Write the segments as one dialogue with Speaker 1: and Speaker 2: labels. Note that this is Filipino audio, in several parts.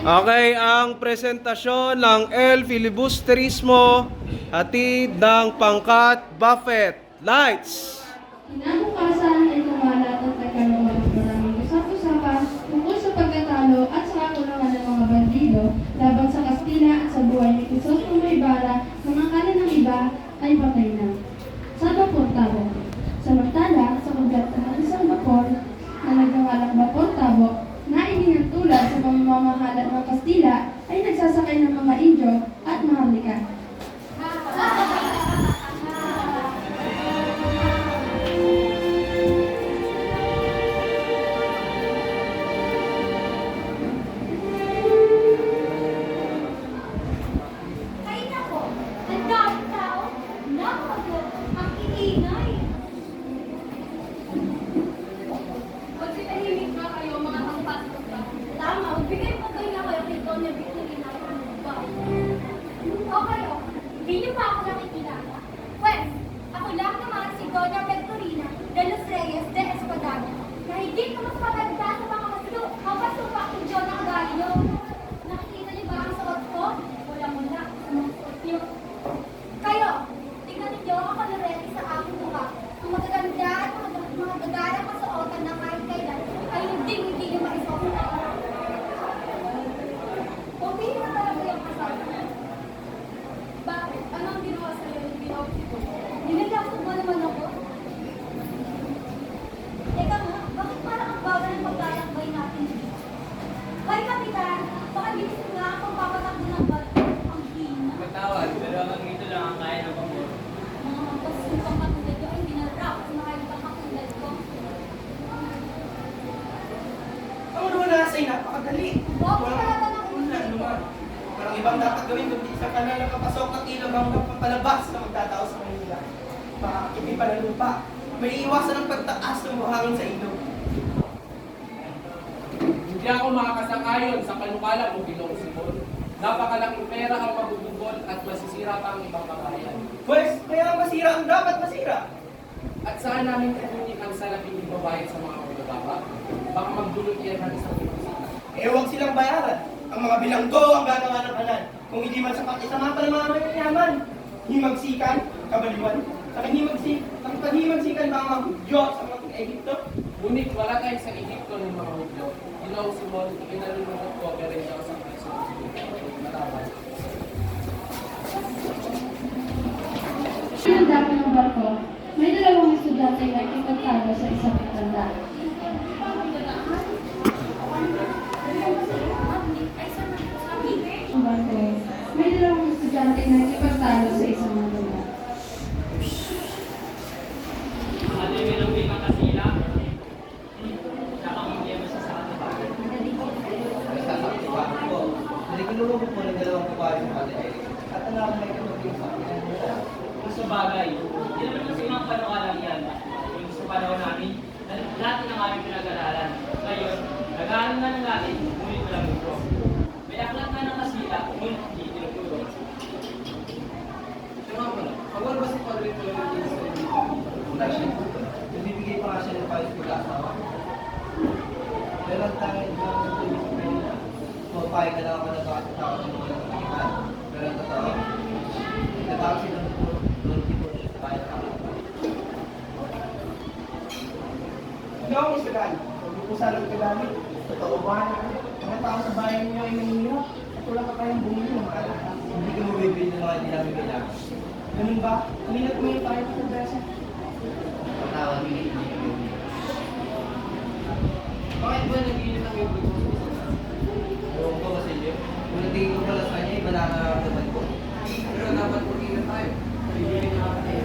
Speaker 1: Okay, ang presentasyon ng El Filibusterismo hatid ng pangkat Buffett. Lights!
Speaker 2: Kinabukasan ay kumalat at nagkaroon ng maraming usap-usapan tungkol sa pagkatalo at sa kakulangan ng mga bandido laban sa Kastila at sa buhay ni Crisostomo Ibarra nang akala ng iba ay patay na. Sa Bapor Tabo. Samantala, sa ugat ng isang bapor na nagngangalang Bapor Tabo na ininagtulad sa pamamahala ng Kastila ay nagsasakay ng mga Indio at Maharlika.
Speaker 3: Ay nako, ang dami tao. Nako, ang ingay. Magsitahimik na kayo mga kampasok ba? Tama, magbigay po kayo na kayo kay Doña Victorina ba? O kayo, hindi niyo pa ako nakikilala? Well, ako lang naman si Doña Victorina de los Reyes de Espadanya na higit na mas maganda sa mga mapasupa kung Diyon ang galing niyo. Nakikita niyo ba ang suot ko? Wala-wala sa mga suot niyo. Kayo, tingnan ninyo ang kalorete sa aking mukha. Ang magaganda at mga gagalang kasuotan na kahit kailan ay hindi niyo maisuot. Okay na talaga yung kasama. Bakit? Anong ginawa sa'yo yung ginawa ko? Nilalasog mo naman ako? Teka nga, bakit parang ang bagal ng paglalakbay natin dito? Hoy, Kapitan! Baka bilis mo nga akong papatakbo ng barko. Ang hina.
Speaker 4: Matawad, pero hanggang dito lang ang kaya ng pamor.
Speaker 3: Mga magpasupang katulad ko ay binarap sa mga ibang katulad ko.
Speaker 5: Ang una sa napakadali.
Speaker 3: Bakit pala ka ng
Speaker 5: Wala naman. Parang ibang dapat gawin kundi sa kanal ng kapasok ng ilog hanggang papalabas na magtatao sa Manila. Makakakipin pa ng lupa. May iwasan ng pagtaas ng buhangin sa ilog.
Speaker 4: Hindi ako makakasakayon sa panukala mo, Ginoong Simon. Napakalaking pera ang magugugol at masisira pa ang ibang kabayan.
Speaker 5: Pwes, kaya masira ang dapat masira.
Speaker 4: At saan namin kukunin ang salaping ibabayad sa mga magagawa? Baka magdulot yan ng isang pinisita.
Speaker 5: Huwag silang bayaran. Ang mga bilanggo ang gagawa ng kanan. Kung hindi man sapat, isa nga pala mga mayayaman. Himagsikan, kabaliwan. Ang paghimagsikan ba ang mga Hudyo sa mga Egypto?
Speaker 4: Ngunit wala tayo sa Egypto ng mga Hudyo. Ginoong Simon, ikinalulunod ko pero hindi ako sa preso. Matawad.
Speaker 2: Sinanda ko ng barko, may dalawang estudyante na nagkikagkado sa isang matanda. Ang barko, may dalawang estudyante na nagkikagkado sa isang matanda.
Speaker 6: Ano yung minumpi ng kasila? Saka hindi mo sa sakit ba?
Speaker 7: Sasaktipan ko. Nagkululubog mo ng dalawang kabayo sa kanila. At alam na ito sa akin.
Speaker 6: Kung sa bagay, hindi naman kasi mga panukalang yan. Yung sa panahon namin, lahat ng aming pinag-aralan. Ngayon, nag-aaral na ng natin, ngunit walang libro. May aklat na ng kasila, ngunit hindi tinuturo.
Speaker 7: Ito nga pala. Awal ba si Padre Florentino sa inyo? Wala siya. Nagbibigay pa nga siya ng palis pag-asawa. Pero ang tanging na sa tuloy sa kanila. Pupayag ka lang ako na bakit ako ng mga nagpakitan. Pero ang totoo, nagtatawag sila ng Florentino sa bayan ng kapatid.
Speaker 5: Gawang isagan. Pagbukusan ng kagamit. Totoo ba na mga tao sa bayan niyo ay nanghihirap? At wala ka kayang bumili ng mga alahas.
Speaker 7: Hindi ka mabibili ng mga hindi namin kailangan.
Speaker 5: Ganun ba? Kanina tumingin tayo sa besa.
Speaker 7: Patawag hindi kami bibili.
Speaker 4: Bakit ba nag-iinit ang ibig mo?
Speaker 7: Ewan ko kasi yun. Kung nagtingin ko pala sa kanya, iba nakakaraman ko.
Speaker 4: Pero dapat mag-ingat tayo. Bibili na ako tayo.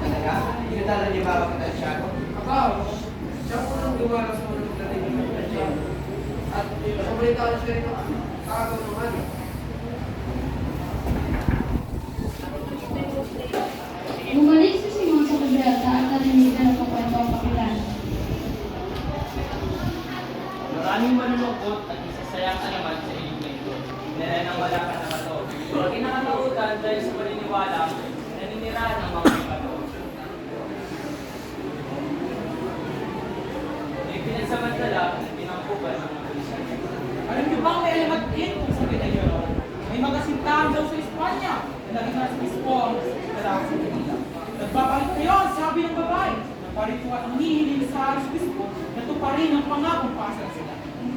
Speaker 7: Talaga? Pinatala niya ba kita siya ko?
Speaker 4: Abaw! Siya po nang dumara sa mga nagdating ng Pradya. At paborito ko siya rin ang kakagawa ng
Speaker 2: Bumalik si Simon sa kabrata at narinig na nagkakwento ang kapitan.
Speaker 6: Maraming malulungkot at isasayang ka naman sa iyong ito. Nila nang wala ka na kato. Huwag kinakatautan dahil sa paniniwala na naninirahan ng mga kato. May pinagsamantala na pinangkuban ng mga Kristiyan.
Speaker 5: Alam niyo ba may alamat
Speaker 8: magasintahan daw sa Espanya na naging arsobispo ang lalaki sa Manila. Nagbabalik kayo, sabi ng babae, na parito at nangihiling sa arsobispo na tuparin ang pangakong pasal sila.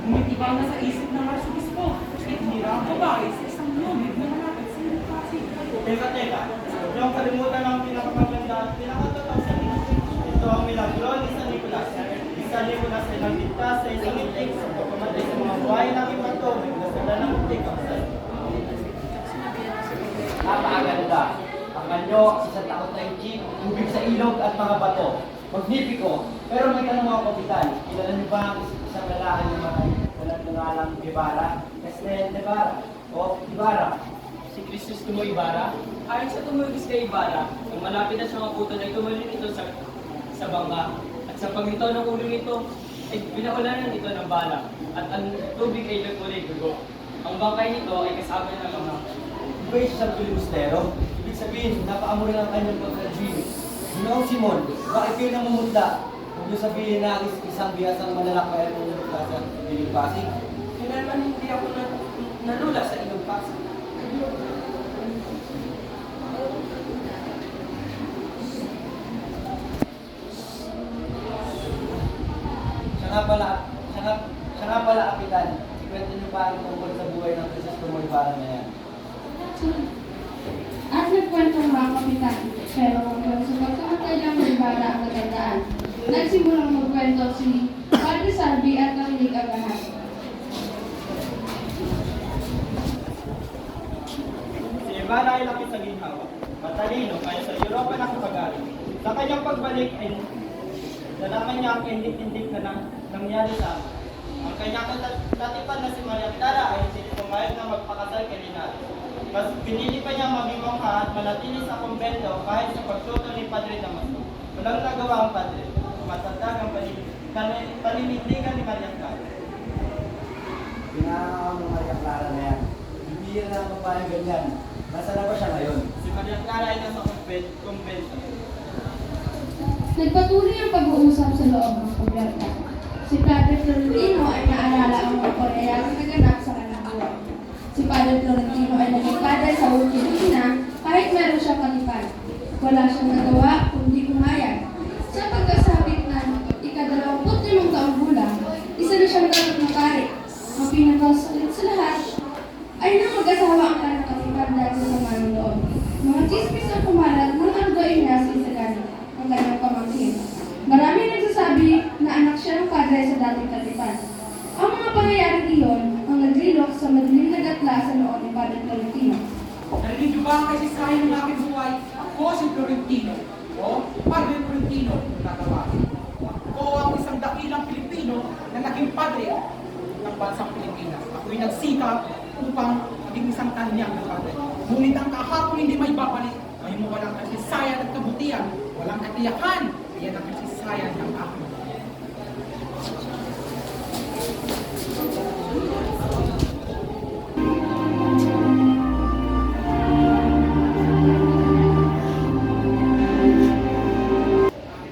Speaker 8: Umitibaw na sa isip ng arsobispo at hinira ang babae sa isang lumig na malapit sa Ilocasi.
Speaker 5: Teka. Huwag niyong kalimutan ang pinakamaganda at pinakatotoo sa inyo. Ito ang milagro ni San Nicolas. Si San Nicolas ay nagligtas sa isang itik sa pagpamatay sa mga buhay ng ibato. Nagdasala ng itik ang sa
Speaker 7: Napakaganda. Ang anyo, isang takot na jeep, tubig sa ilog at mga bato. Magnipiko. Pero may tanong ako, Kapitan. Kilala niyo ba ang isang lalaki na walang nangalang Ibarra? Estel Ibarra. O Ibarra.
Speaker 6: Si Crisostomo Ibarra, ayon sa tumugis kay Ibarra, nang malapit na siyang abutan ay tumalon ito sa bangka. At sa pagitaw ng ulo nito, ay pinakulanan ito ng bala. At ang tubig ay nagkulay dugo. Ang bangkay nito ay kasama ng mga
Speaker 7: Iba isang filibustero. Ibig sabihin, napaamuri ng kanyang pagka-Gino. Ginoong Simon, bakit kayo namumutla? Huwag niyo sabihin na isang bihasang malalakay ang mumutla sa Ilog Pasig.
Speaker 5: Kailanman hindi ako nalula sa inyong pasig.
Speaker 7: Siya nga pala, Kapitan. Ikwento niyo ba ang tungkol sa buhay ng Crisostomo Ibarra na yan?
Speaker 2: At nagkwento mga kapitan, pero hanggang sa pagkamatay lang ng Ibarra ang natandaan. Nagsimulang magkwento si Padre Salvi at nakinig ang lahat.
Speaker 5: Si Ibarra ay laki sa ginhawa. Matalino kaya sa Europa nakapagaling. Sa kanyang pagbalik ay nalaman niya ang indik-indik na nangyari sa amin. Ang kanyang latipan na si Maria Clara ay pumayag na magpakasal kay Linares. Mas pinili pa niya maging mongha at manatili sa kumbento kahit sa pagtuto ni Padre Damaso. Walang nagawa ang Padre. Matatag ang paninindigan ni Maria Clara.
Speaker 7: Pinangaw ng Maria Clara na yan. Hindi na ang babaeng ganyan. Nasa na ba siya ngayon?
Speaker 5: Si Maria Clara ay nasa kumbento.
Speaker 2: Nagpatuloy ang pag-uusap sa loob ng kubyerta. Si Padre Florentino ay naalala ang mga pangyayari naganap sa kanyang buhay. Si Padre Florentino ay naging padre sa Pilipinas kahit meron siyang katipan. Wala siyang nagawa kundi umayag. Sa pagkasabit na ika-25 taong gulang, isa na siyang dapat na pare. Ang pinakasalit sa lahat ay nang mag-asawa ang kanyang katipan dahil sa manong loob. Mga chismis ang kumalat ng argoin niya sa Isagani, ang kanyang pamangkin. Marami nagsasabi na anak siya ng padre sa dating katipan. Ang mga pangyayaring iyon ang nagrilok sa madilim na gatla sa noon ni Padre Florentino.
Speaker 8: Narinig niyo ba ang kasaysayan ng aking buhay? Ako si Florentino, o Padre Florentino na natawagin. Ako ang isang dakilang Pilipino na naging padre ng bansang Pilipinas. Ako'y nagsikap upang maging isang tanyag ng padre. Ngunit ang kahapon hindi may babalik. Ay mo walang kasaysayan at kabutihan, walang katiyakan. Iyan ang kasaysayan ng aking buhay.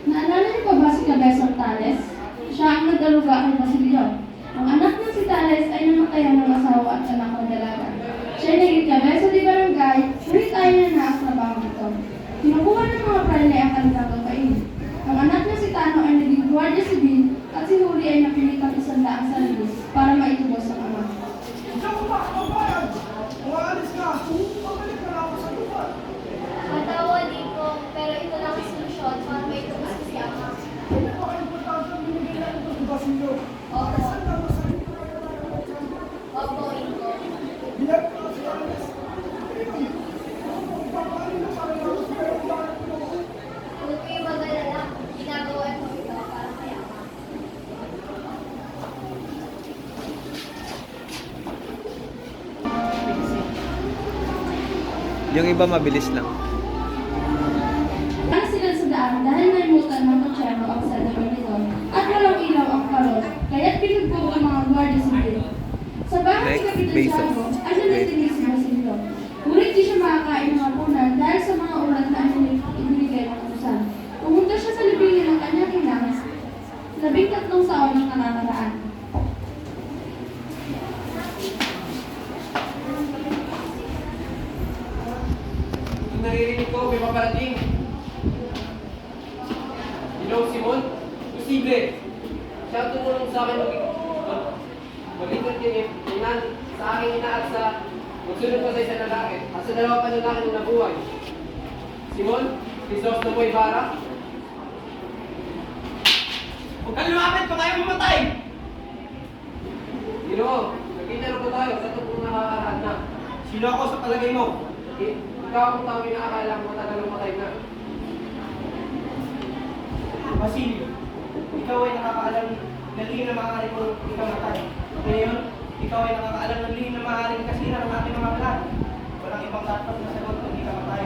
Speaker 2: Naalala niyo pa ba si Cabezon Tales? Siya ang nag-aruga kay Basilio. Ang anak ng si Tales ay namatayan ng asawa at anak ng dalaga. Siya ay naging Cabeza de Barangay, ngunit ayaw na naas na bang ito. Kinukuha ng mga prale ang kanilang gagawin. Ang anak ng si Tano ay naging Guardia Civil at si Huli ay napilitang 100 sarili para maitubos ang ama.
Speaker 3: Patawalin ko, pero ito lang ang solusyon para may tubos ko si Ama. Opo. Opo, Inko. Huwag kayo mag-alala. Ginagawa ko ito para kay Ama.
Speaker 1: Yung iba mabilis lang.
Speaker 2: Ang sila sa daan dahil naimutan ng kutsero ang salamin nito at walang ilaw ang parol, kaya't pinagbuo ang mga Guardia Civil. Sa bahay ni Kapitan Tiago ay nanatiling si Basilio. Ngunit di siya makakain ng hapunan dahil sa mga ulat na ibinigay ng kusan. Pumunta siya sa libingin ng kanyang inang 13 taon ng nanakaraan.
Speaker 4: naririnig ko, may paparating. Hello, Simon? Posible. Siya ang tumulong sa akin mag-ikot yung inan sa aking ina at sa magsunod ko sa isang lalaki at sa dalawa pa lalaki na nabuhay. Simon, Crisos na mo ibara.
Speaker 5: Huwag kang lumapit, baka kayo mamatay!
Speaker 4: Ginoo, nakita na po tayo sa tupong nakakaraan na.
Speaker 5: Sino ako sa palagay mo?
Speaker 4: Ikaw ang tao inaakala mo matagal matay na.
Speaker 5: Basilio, ikaw ay nakakaalam na lihim na maaari mong ikamatay. Ngayon, ikaw ay nakakaalam na lihim na maaaring kasira ng aking mga plan. Walang ibang dapat na sagot kung ikamatay.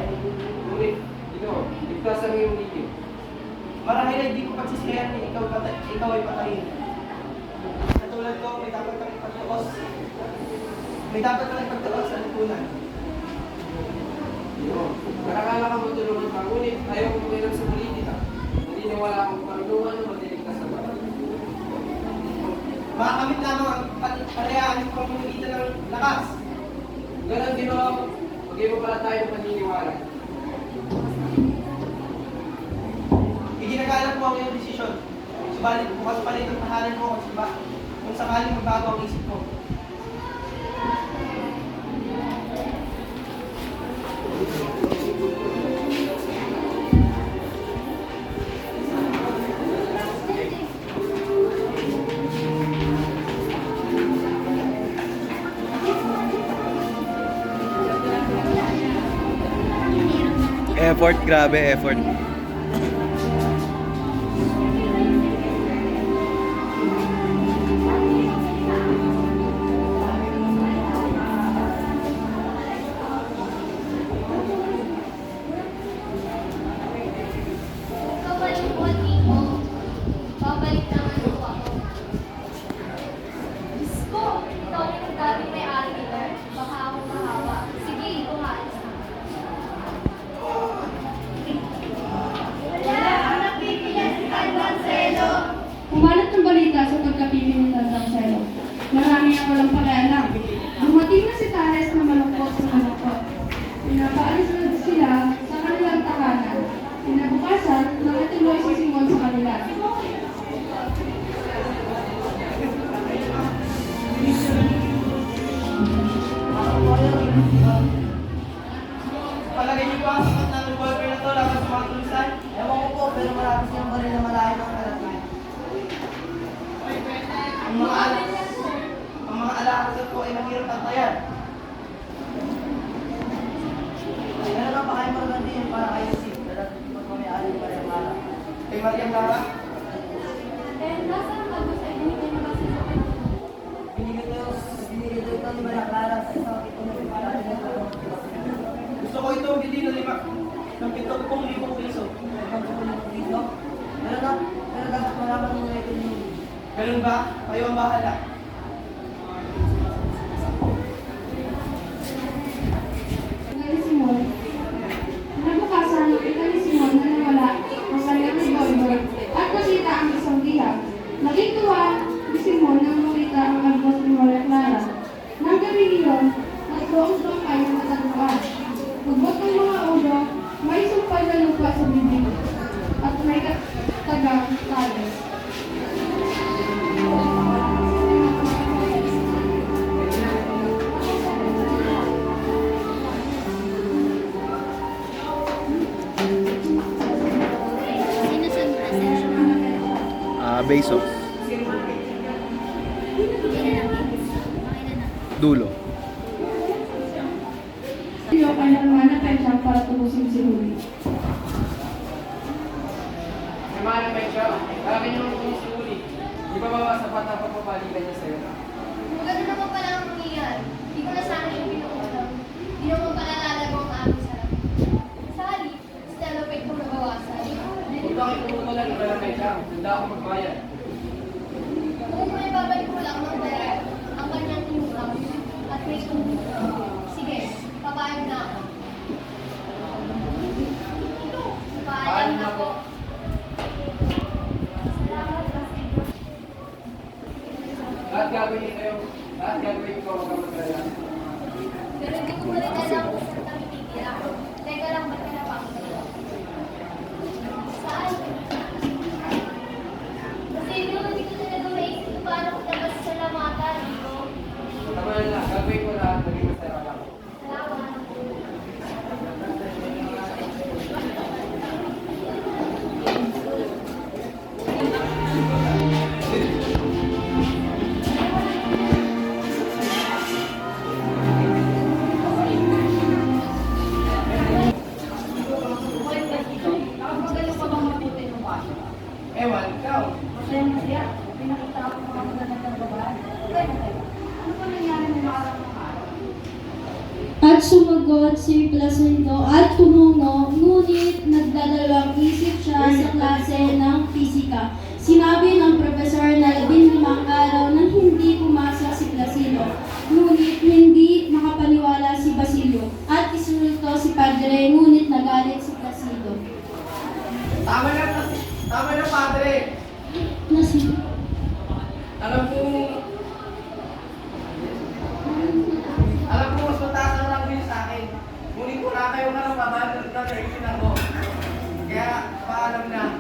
Speaker 4: Ngunit, Ginoo, ligtas ang iyong ligid.
Speaker 5: Marahil ay di ko pagsisihan na ikaw ay patayin. Katulad ko, may dapat kang ipagtuos. May dapat kang ipagtuos sa lipunan.
Speaker 4: Ginoo, nakakala ka matulungan ka, ngunit ayaw ko kumilang sa politika. Hindi na wala akong parunungan na matiligtas sa batas.
Speaker 5: Makakamit lamang ang parehaan ng pamamagitan ng lakas.
Speaker 4: Ganon, Ginoo, maging mo pala tayo ng paniniwala.
Speaker 5: Iginagalang ko ang iyong desisyon. Subalit bukas pa rin ang tahanan ko kung sakaling magbago ang isip ko.
Speaker 1: Effort, grabe effort.
Speaker 3: Babalik po ang imo. Babalik naman po ako. Diyos ko, ikaw ang nagdabing may-ari nito. Baka ako mahawa. Sige, buhalis na. Wala ang napipilan si San Marcelo.
Speaker 2: Kumalat ng balita sa pagkapili ni San Marcelo. Marami ang walang pakialam. Dumating na si Tares na malungkot sa malungkot. Pinapaalis na sila sa kanilang tahanan. Pinabukasan, nakatuloy si Simon sa kanila.
Speaker 5: Palagay niyo ba ang sapat na revolver na to laban sa mga tulisan? Ewan ko po, pero marami siyang baril na malayo ng kalatin. Ang mga alakasot ko ay mahirap tantayan. Meron na pa kayo magagantiin para kayo si magmamayari pa rin mara. Kay Mariam Lara,
Speaker 3: Nasaan ang sa inyo na kasi sa
Speaker 5: binigyan daw ito ni Maria Clara sa isang ito para gusto ko itong bili ng 70,000 piso. 70,000 piso? Pero dapat malaman mo na ito ni ganun ba? Kayo ang bahala.
Speaker 2: Tingnan ni Simon. Kinabukasan, nakita ni Simon na nawala ang kanyang revolver at nakita ang isang diha. Naging tuwa ni Simon nang makita ang albos ni Maria Clara. Nang gabi iyon, nagdoong-doong kayo ng matagpuan. Pagbot ng mga ulo, may sumpay na lupa sa bibig at may tagang talis.
Speaker 1: Bezos. Dulo.
Speaker 2: Iyo kay Hermana Pecha para tubusin si Huli.
Speaker 4: Hermana Pecha, marami niyong kumusuli. Di ba sapat na pagpapalitan niya sa'yo?
Speaker 3: Kung gano'n naman pala ang nangyayari, hindi ko na sana yung pinuulam. Hindi naman pala lalago ang aming sarap. Sa halip, stelopate kong nabawasan.
Speaker 4: Huwag kang ipumutulan, Hermana Pecha. Handa ako magbayad.
Speaker 3: Kung may babalik ko lang ng pera, ang kanyang tinutang at may tumutang. Sige, papayag na ako. Paalam na po. Salamat, Basilio.
Speaker 4: Lahat gagawin kayo. Lahat gagawin ko, huwag kang mag-alala.
Speaker 3: Pero hindi ko pa rin alam kung saan kami titira. Teka lang, ba't
Speaker 4: gagawin ko lahat, maging masaya ka lang.
Speaker 3: Nakapagaling pa bang mabuti ng baso?
Speaker 4: Ewan, ikaw.
Speaker 3: Masaya masaya. Pinakita ako ng mga magandang babae. Teka. Ano ba nangyari ng nakarang araw?
Speaker 2: At sumagot si Placido at tumungo, ngunit nagdadalawang isip siya sa klase ng pisika. Sinabi ng profesor na 15 araw nang hindi pumasok si Placido, ngunit hindi makapaniwala si Basilio. At isulto si Padre, ngunit nagalit si Placido.
Speaker 4: Tama na, padre.
Speaker 2: Placido.
Speaker 4: Alam ko mas mataas ang rank niyo sa akin. Ngunit wala kayong karapaman na direction ako. Kaya, paalam na.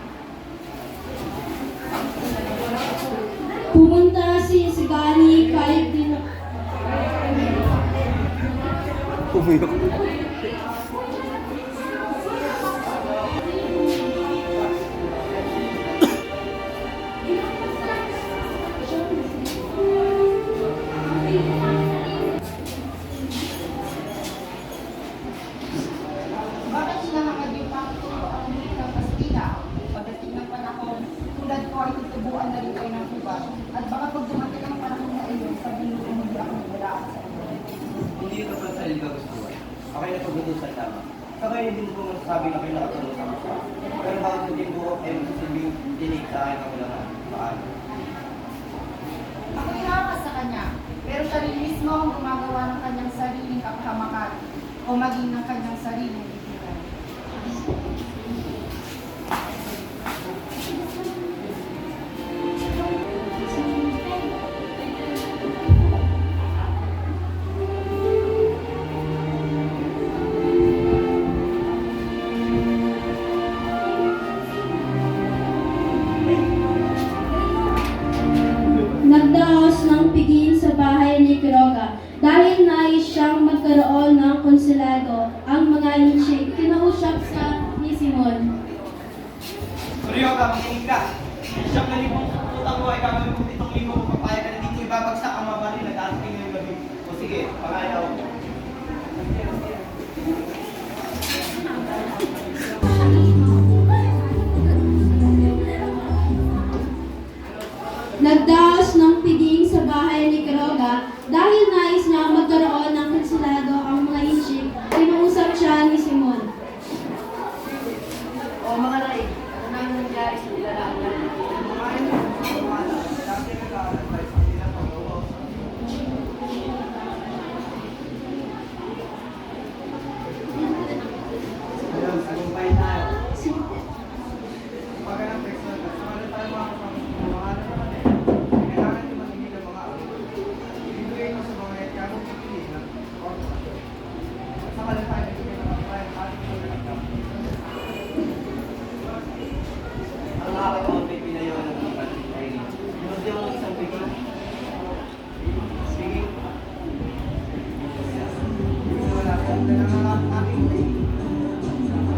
Speaker 2: Pumunta si Sigani kay
Speaker 1: Pumuyok.
Speaker 8: Bakit sinangangad yung pagtutuan ng Kastila? Pagdating ng panahon, tulad ko ay tutubuan na rin kayo ng iba. At baka pag dumating ang panahon na iyon, sabihin ko hindi ako nagwala sa inyo.
Speaker 7: Hindi ito pa sa ligaw gusto ko. Ako ay napagutusan tama. Sa kayo din po masasabi na kayo nakatulong sa kapwa. Pero bawat hindi po ay magsasabihin dinig sa akin ang ulangan. Paano?
Speaker 8: Ako hinakas sa kanya, pero siya rin mismo ang gumagawa ng kanyang sariling kapahamakan o maging ng kanyang sariling lipunan.
Speaker 2: nagdaos ng piging sa bahay ni Quiroga. Dahil nais siyang magkaroon ng konsulado, ang mga inchik kinausap sa ni Simon.
Speaker 5: Suryo ka, makinig ka. Siyang na libong utang mo ay gagawin ko 7,000 kung papayag ka na dito ibabagsak ang mga baril na darating ngayong gabi. O sige, pangayaw.
Speaker 2: Nagdaos ng piging sa bahay ni Quiroga. Dahil nais niya magkaroon ng konsulado, ang mga inchik kinausap siya ni Simon.
Speaker 3: O mga ray, ano na yung nangyari sa nilalaan natin?
Speaker 7: Ang nakakataon may pinayawan ng mga kapatid ay hindi mo isang piging. Sige. Wala ka na aking piging.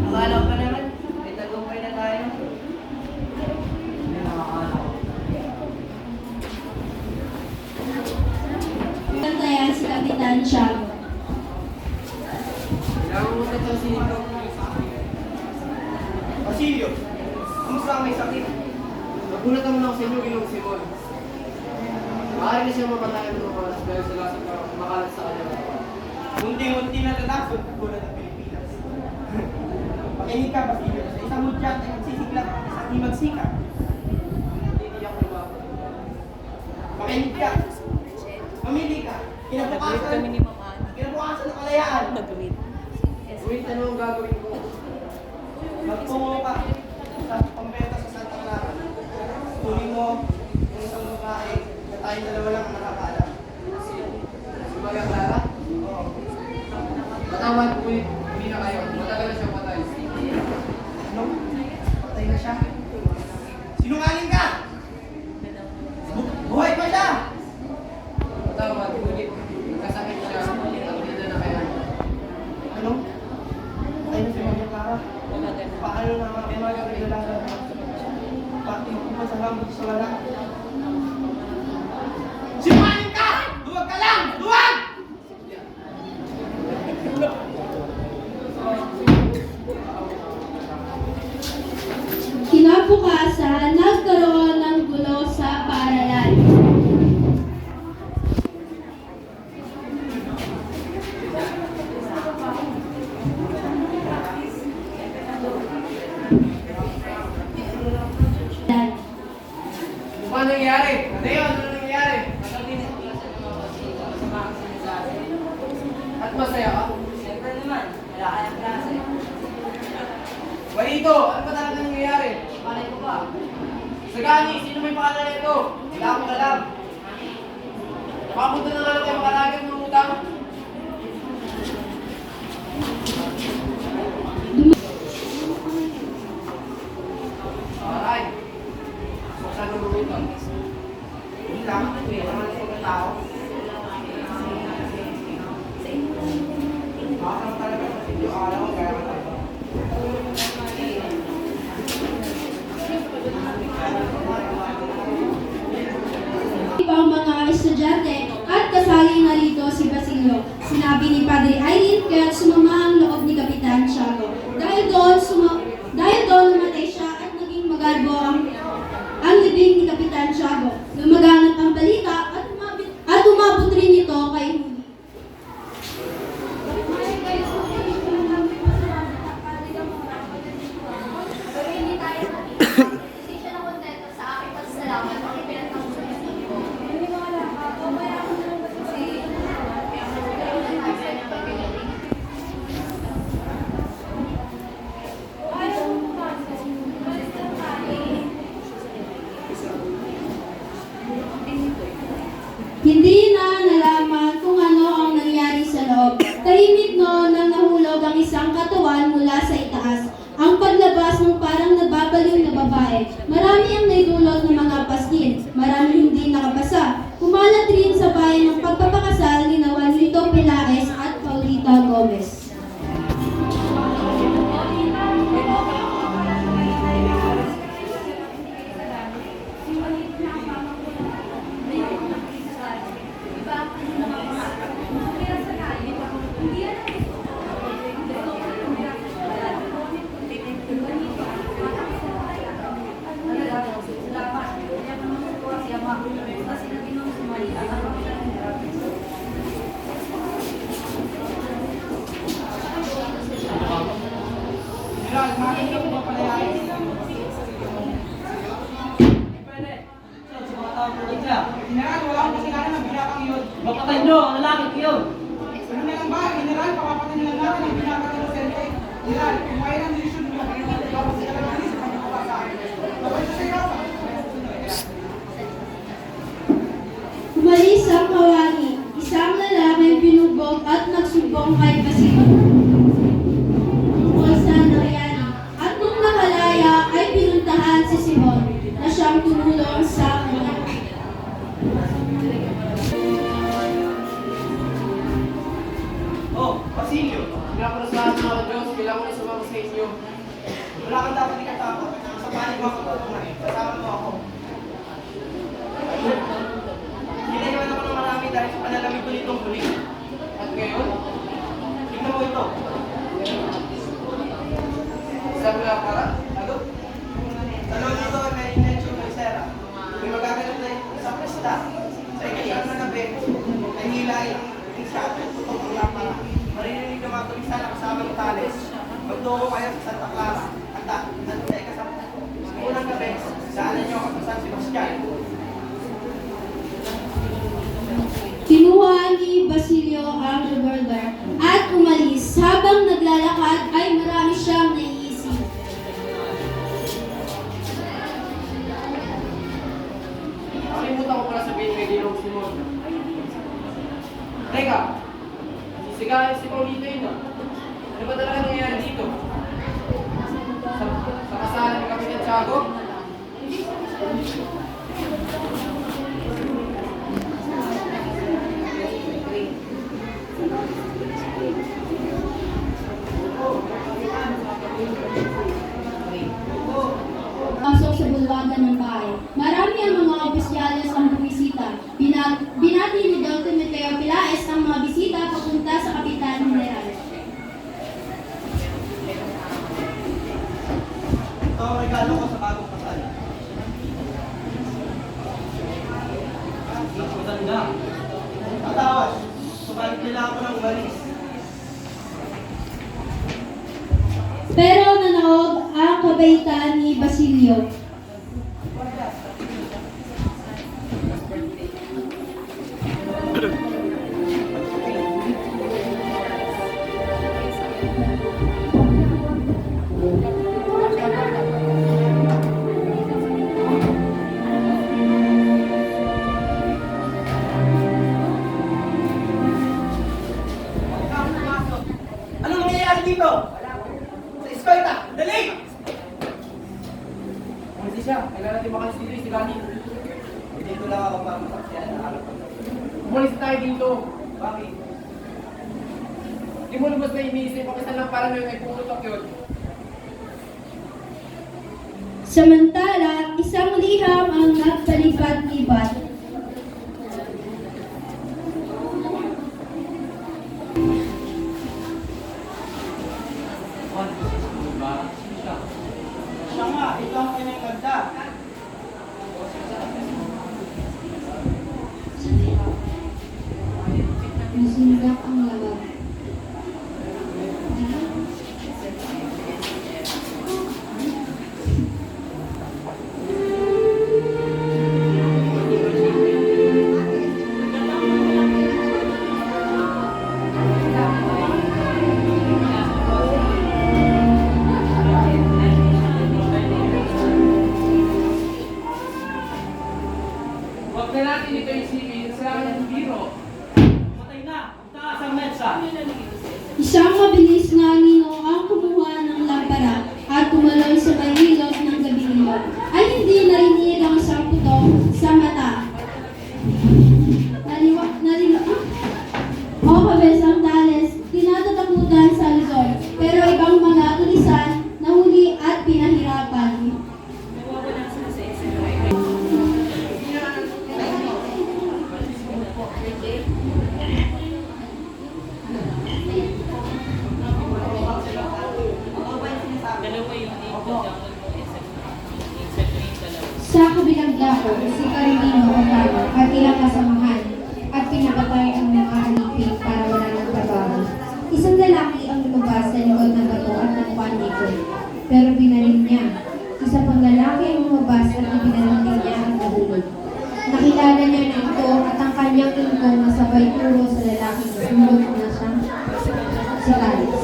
Speaker 3: Akala ko pa naman, may tagumpay na tayo.
Speaker 7: Hindi nakakala ko.
Speaker 2: Bantayan si Kapitan Tiago.
Speaker 4: Kailangan mo sa sinito.
Speaker 5: Basilio, kumusta ang may sakit?
Speaker 4: Nagulat naman ako sa inyo, Ginong Simon. Maaari na siya mapatayan ng mga oras dahil sa lasang makalat sa kanya.
Speaker 5: Munti-munti na tatasod tulad ng Pilipinas. Makinig ka, Basilio. Sa isang mudyat ay magsisiklap, isang himagsikap.
Speaker 4: Hindi ako lumabot.
Speaker 5: Makinig ka. Mamili ka. Kinabukasan ng kalayaan.
Speaker 4: Wait, ano ang gagawin ko?
Speaker 5: Magtungo ka sa pambenta sa Santa Clara. Tuloy mo yung isang babae na tayong dalawa lang ang nakakaalam.
Speaker 4: Si Maria Clara?
Speaker 5: Oo.
Speaker 4: Matawad ko hindi na kayo. Matagal na siyang patay.
Speaker 5: Ano? Patay na siya. Sinungaling ka! Buhay pa siya!
Speaker 4: Matawad, ngunit kasakit na At masaya ka?
Speaker 7: Siyempre naman, wala kayang klase.
Speaker 4: Marito, ano ba talaga nangyayari? Malay ko ba? Sagani, sino may pangalan nito? Wala akong alam. Nakapunta na nga lang kayo makalagay ng utang. Aray. Saan ang luto?
Speaker 5: Hindi lang, may naman sa mga tao. Makakang talaga sa video, akala ko kaya ka tayo.
Speaker 2: Ang mga estudyante at kasali na rito si Basilio. Sinabi ni Padre Irene kaya sumama ang loob ni Kapitan Tiago. Dahil doon namatay siya at naging magarbo ang libing ni Kapitan Tiago. Lumaganap ang balita at umabot rin ito kay Huli.
Speaker 3: Pero hindi tayo nakita. Kasi siya na kontento sa aking pasasalamat at ipinagtanggol niya sa iyo. Hindi mo wala ka. O kaya ako na lang ba kasi kaya ako nagkaroon ng sa niya pagpilitin. O ayaw mo ba? Balik lang tayo.
Speaker 2: Hindi na nalaman kung ano ang nangyari sa loob. Tahimik noon nang nahulog ang isang katawan mula sa itaas. Ang paglabas ng parang nababaliw na babae. Marami ang naidulot ng mga paskin. Marami hindi nakapasa. Kumalat rin sa bayan ng pagpapakasal ni Juanito Pelaez at Paulita Gomez.
Speaker 8: Gerald, makikita ko ba palayain?
Speaker 7: Pwede. Saan sa mga tao po niya?
Speaker 8: General, wala akong kasalanan ng binakang yun.
Speaker 7: Mapatay nyo ang lalaki yun.
Speaker 8: Ano na lang ba, General, papapatay na lang natin ang binakang inosente. General, kumain ang desisyon mo. Tapos sila lang sa pagkakawa sa akin. Babay sa iyo.
Speaker 2: Umalis ang kawani. Isang lalaki binugbog at nagsumbong kay Basilio. Tungkol sa nangyari. At nung nakalaya ay pinuntahan si Simon na siyang tumulong sa kanya.
Speaker 5: Oh, Basilio,
Speaker 4: Pinaparusahan mo ako, Diyos. Kailangan ko na sumama sa inyo.
Speaker 5: wala kang dapat ikatakot. Sa panig mo ako tutulungan. Kasama mo ako. Ginayawan ako ng marami dahil sa panalamig ko nitong huli.
Speaker 4: At ngayon,
Speaker 5: Tingnan mo ito.
Speaker 4: sabi nga para, ano?
Speaker 5: Sa loob nito ay may Ignacio Moisera. May magaganap na isang pesta. Sa ikasarap na gabi, ay hilain ang siya at tutok ang lapara. Maririnig na mga tulisa na kasama ng Tales. Magtungo kayo sa Santa Clara. At sa ikasarap na unang gabi, daanan niyo ako sa San Sebastian.
Speaker 2: Kinuha ni Basilio ang revolver at umalis. Habang naglalakad ay marami siyang naiisip.
Speaker 4: Nakalimutan ko pala sabihin kay Ginong Simon. Teka, sisigahan si Paulito yun ah. Ano ba talaga nangyayari dito? Sa kasalan ni Kapitan Tiago?
Speaker 2: Pasok sa bulwagan ng bahay. Marami ang mga opisyalis ang bumisita. Binati ni Dr. Timoteo Pelaez ang mga bisita papunta sa Kapitan General.
Speaker 5: Ito ang regalo ko sa bagong kasal.
Speaker 7: Maganda.
Speaker 5: Patawas, subalit nila ako ng umalis.
Speaker 2: Pero nanaog ang kabaitan ni Basilio.
Speaker 5: Anong nangyayari dito? Sa eskwela! Dali!
Speaker 4: Umalis siya. Kailangan natin makalis dito si Lani.
Speaker 7: Dito lang ako papasak siya na harap ko.
Speaker 4: Umalis tayo dito.
Speaker 7: Bakit?
Speaker 4: Di mo lubos na iniisip ang isa lang para may pumutok yun.
Speaker 2: Samantala, isang liham ang nagpalipat-lipat.
Speaker 5: Siya nga, ito ang kanyang ganda.
Speaker 2: Masindak ang labag.
Speaker 4: Huwag na natin ito isipin sa ng biro.
Speaker 6: Matay na! Taas ang metsa!
Speaker 2: Isang mabilis na nino ang kumuha ng lampara at tumaloy sa mahilot ng gabing iyon. Ay hindi narinig ang isang putok sa mata. O kabesang tales, tinatatakutan sa Luzon, pero ibang mga tulisan nahuli at pinahirapan. Sa kabilang dako, si Carolino Orlando at ilang kasamahan at pinapatay ang mga alipin para wala ng trabaho. Isang lalaki ang lumabas sa likod ng bato at nagpanikot, pero binaril niya. Isa pang lalaki ang lumabas at ibinaril niya ang nahulog. Nakilala niya na ito at ang kanyang ingkong masabay turo sa lalaking sulog na siyang si Caris.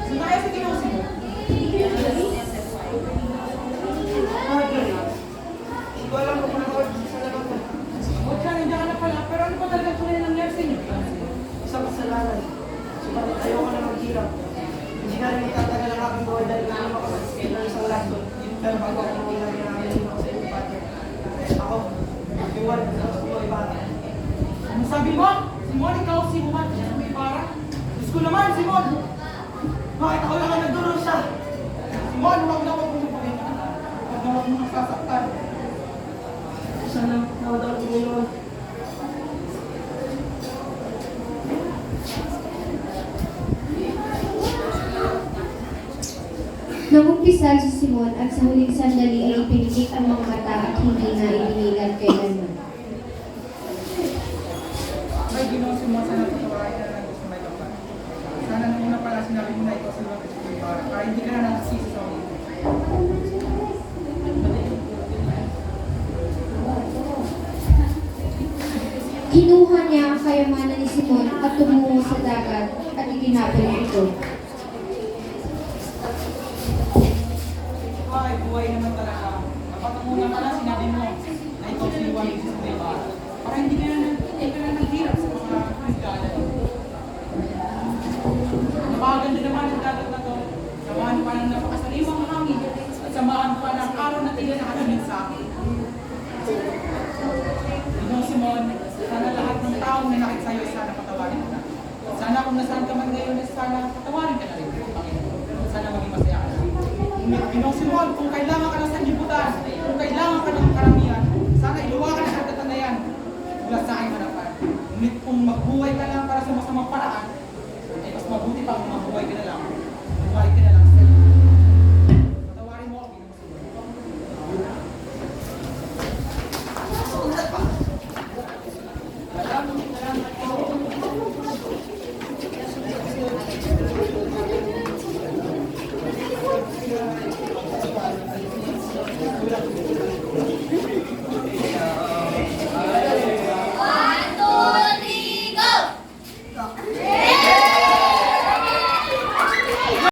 Speaker 8: Sumaya sa kinusi mo.
Speaker 5: Hindi ko alam kung ano sa labas mo.
Speaker 8: Huwag ka, nandiyan ka na pala. Pero ano ba talaga tunay ng nangyari sa inyo?
Speaker 5: Isang kasalanan. Subalit ayoko na maghirap. Hindi na rin itatagal ang aking buhay dahil hindi makapag-scale ng isang lason. Pero bago ako nangyari na ngayon ako sa inyong partner. Ako, Juan, sa buhay bata.
Speaker 8: Ano sabi mo? Simon, ikaw si Juan. Siya may para. Diyos ko naman, Simon!
Speaker 5: Bakit ako lang ang nagdurusa?
Speaker 8: Simon, huwag na huwag mong pagkita. Huwag na huwag mong nasasaktan.
Speaker 5: Sana nawad ako ng Panginoon.
Speaker 2: Nag-umpisa si Simon at sa huling sandali ay ipinigit ang mga mata at hindi na inilan kailanman.
Speaker 8: Ay, Ginoong Simon, sana patawarin ka na ng gusto may kapal. Sana nung una pala sinabi mo na ikaw sa mga gusto may para. Para hindi ka na nakasisi sa ulit.
Speaker 2: Kinuha niya ang kayamanan ni Simon at tumungo sa dagat at itinapon niya ito.
Speaker 8: Ay, buhay naman talaga. Dapat ang una pala sinabi mo na ikaw si Juan Jesus may para. Para hindi ka na naghirap sa mga kristyano. Napakaganda naman ang dagat na to. Samahan pa ng napakasaliwang hangin at samahan pa ng araw na tila nakalamin sa akin. Ginoong Simon, sana lahat ng taong nanakit sa'yo ay sana patawarin ka na. Sana kung nasaan ka man ngayon, sana patawarin ka na rin. Panginoon. Sana maging masaya ka na. Ginoong Simon, kung kailangan ka na sa libutan, kung kailangan ka ng karamihan, sana iluwa ka na sa kagatan na yan mula sa aking harapan. Ngunit kung magbuhay ka lang para sa masamang paraan, ay mas mabuti pa kung mabuhay ka na lang. Buhay ka na lang